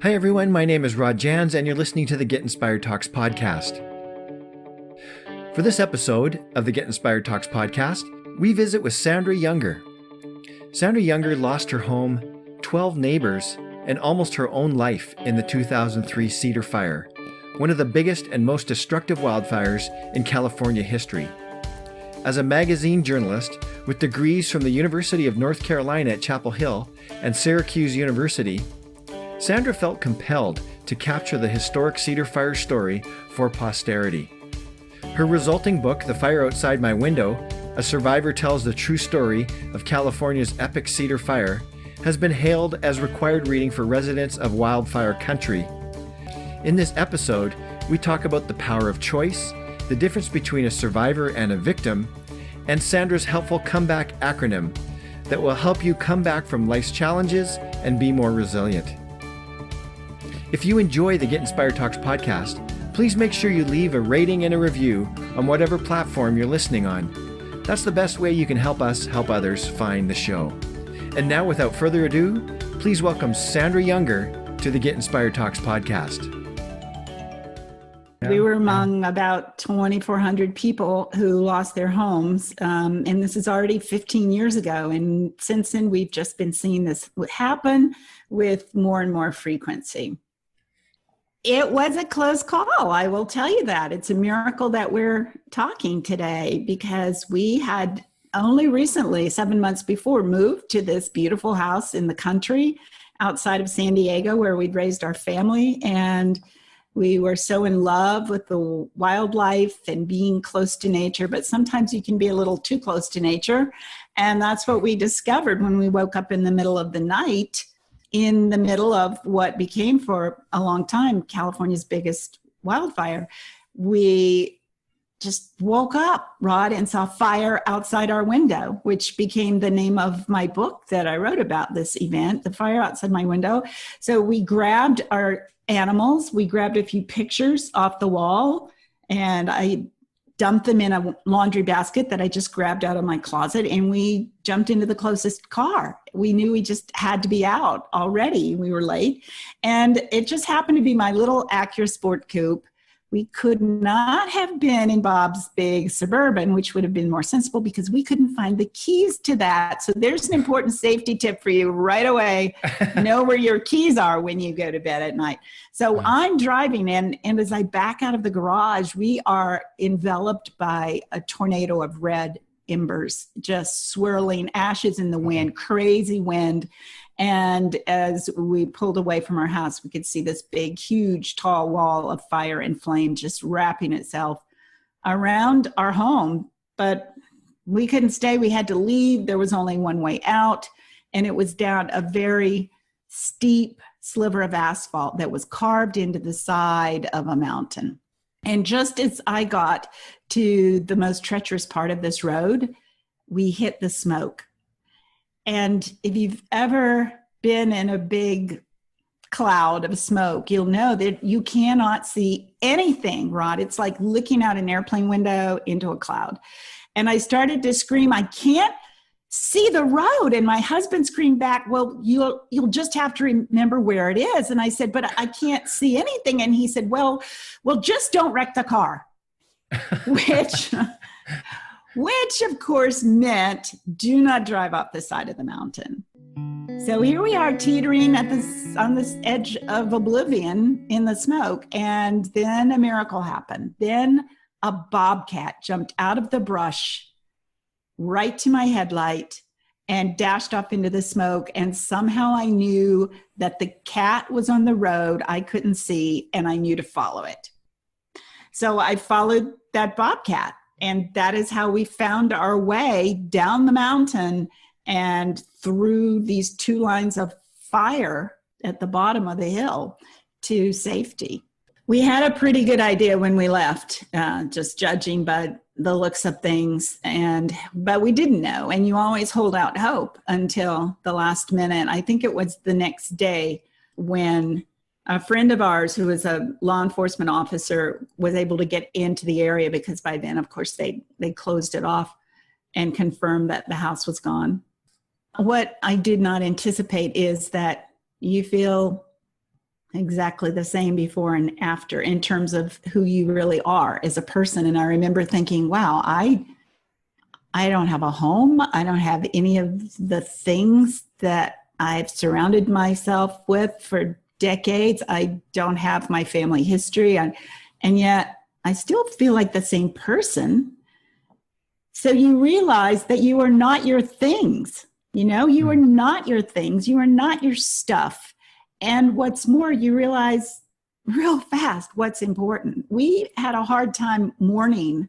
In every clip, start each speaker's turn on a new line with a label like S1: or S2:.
S1: Hi everyone, my name is Rod Jans and you're listening to the Get Inspired Talks podcast. For this episode of the Get Inspired Talks podcast, we visit with Sandra Younger. Sandra Younger lost her home, 12 neighbors, and almost her own life in the 2003 Cedar Fire, one of the biggest and most destructive wildfires in California history. As a magazine journalist with degrees from the University of North Carolina at Chapel Hill and Syracuse University, Sandra felt compelled to capture the historic Cedar Fire story for posterity. Her resulting book, The Fire Outside My Window, a survivor tells the true story of California's epic Cedar Fire, has been hailed as required reading for residents of wildfire country. In this episode, we talk about the power of choice, the difference between a survivor and a victim, and Sandra's helpful comeback acronym that will help you come back from life's challenges and be more resilient. If you enjoy the Get Inspired Talks podcast, please make sure you leave a rating and a review on whatever platform you're listening on. That's the best way you can help us help others find the show. And now, without further ado, please welcome Sandra Younger to the Get Inspired Talks podcast.
S2: We were among about 2,400 people who lost their homes, and this is already 15 years ago. And since then, we've just been seeing this happen with more and more frequency. It was a close call, I will tell you that. It's a miracle that we're talking today because we had only recently, 7 months before, moved to this beautiful house in the country outside of San Diego where we'd raised our family. And we were so in love with the wildlife and being close to nature, but sometimes you can be a little too close to nature. And that's what we discovered when we woke up in the middle of the night, in the middle of what became for a long time California's biggest wildfire. We just woke up, Rod, and saw fire outside our window, which became the name of my book that I wrote about this event, The Fire Outside My Window. So we grabbed our animals, we grabbed a few pictures off the wall, and I dumped them in a laundry basket that I just grabbed out of my closet, and we jumped into the closest car. We knew we just had to be out already. We were late. And it just happened to be my little Acura Sport Coupe. We could not have been in Bob's big Suburban, which would have been more sensible because we couldn't find the keys to that. So there's an important safety tip for you right away. Know where your keys are when you go to bed at night. So I'm driving and as I back out of the garage, we are enveloped by a tornado of red embers, just swirling, ashes in the wind, crazy wind. And as we pulled away from our house, we could see this big, huge, tall wall of fire and flame just wrapping itself around our home. But we couldn't stay. We had to leave. There was only one way out. And it was down a very steep sliver of asphalt that was carved into the side of a mountain. And just as I got to the most treacherous part of this road, we hit the smoke. And if you've ever been in a big cloud of smoke, you'll know that you cannot see anything, Rod. It's like looking out an airplane window into a cloud. And I started to scream, I can't see the road. And my husband screamed back, well, you'll just have to remember where it is. And I said, but I can't see anything. And he said, well, just don't wreck the car, which of course meant do not drive up the side of the mountain. So here we are teetering on this edge of oblivion in the smoke. And then a miracle happened. Then a bobcat jumped out of the brush right to my headlight and dashed off into the smoke. And somehow I knew that the cat was on the road I couldn't see, and I knew to follow it. So I followed that bobcat. And that is how we found our way down the mountain and through these two lines of fire at the bottom of the hill to safety. We had a pretty good idea when we left, just judging by the looks of things, but we didn't know. And you always hold out hope until the last minute. I think it was the next day when a friend of ours who was a law enforcement officer was able to get into the area because by then, of course, they closed it off and confirmed that the house was gone. What I did not anticipate is that you feel exactly the same before and after in terms of who you really are as a person. And I remember thinking, wow, I don't have a home. I don't have any of the things that I've surrounded myself with for decades. I don't have my family history. And yet I still feel like the same person. So you realize that you are not your things. You are not your things. You are not your stuff. And what's more, you realize real fast what's important. We had a hard time mourning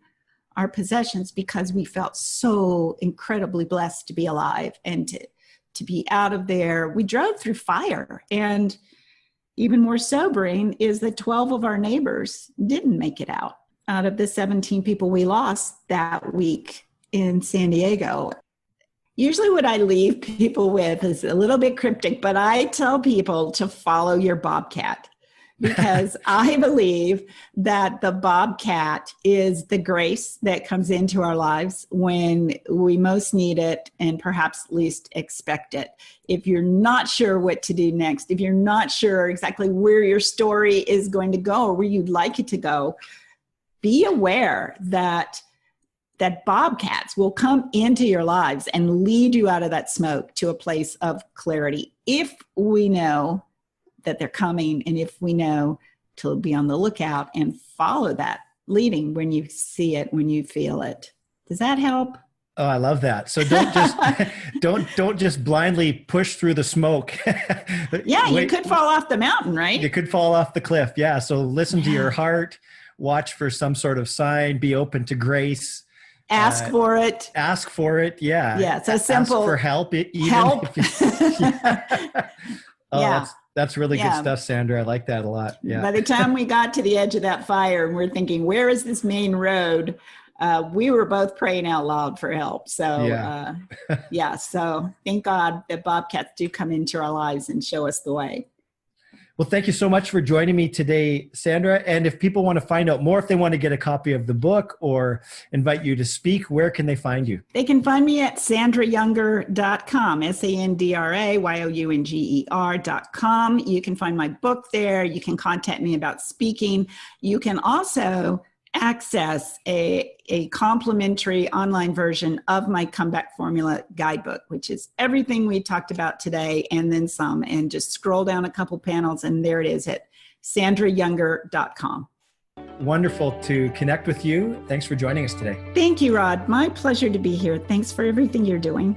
S2: our possessions because we felt so incredibly blessed to be alive and to be out of there. We drove through fire, and even more sobering is that 12 of our neighbors didn't make it out of the 17 people we lost that week in San Diego. Usually what I leave people with is a little bit cryptic, but I tell people to follow your bobcat, because I believe that the bobcat is the grace that comes into our lives when we most need it and perhaps least expect it. If you're not sure what to do next, if you're not sure exactly where your story is going to go or where you'd like it to go, be aware that bobcats will come into your lives and lead you out of that smoke to a place of clarity. If we know that they're coming, and if we know to be on the lookout and follow that leading when you see it, when you feel it. Does that help?
S1: Oh, I love that. So don't just blindly push through the smoke.
S2: Yeah, you could fall off the mountain, right?
S1: You could fall off the cliff. Yeah. So listen to your heart, watch for some sort of sign, be open to grace.
S2: Ask for it.
S1: Ask for it. Yeah.
S2: Yeah. So simple.
S1: Ask for help.
S2: Help.
S1: Oh,
S2: yeah.
S1: That's really good stuff, Sandra. I like that a lot. Yeah.
S2: By the time we got to the edge of that fire and we're thinking, where is this main road? We were both praying out loud for help. So, so thank God that bobcats do come into our lives and show us the way.
S1: Well, thank you so much for joining me today, Sandra. And if people want to find out more, if they want to get a copy of the book or invite you to speak, where can they find you?
S2: They can find me at SandraYounger.com, SANDRAYOUNGER.com. You can find my book there. You can contact me about speaking. You can also access a complimentary online version of my Comeback Formula guidebook, which is everything we talked about today and then some. And just scroll down a couple panels and there it is at SandraYounger.com.
S1: Wonderful to connect with you. Thanks for joining us today.
S2: Thank you, Rod. My pleasure to be here. Thanks for everything you're doing.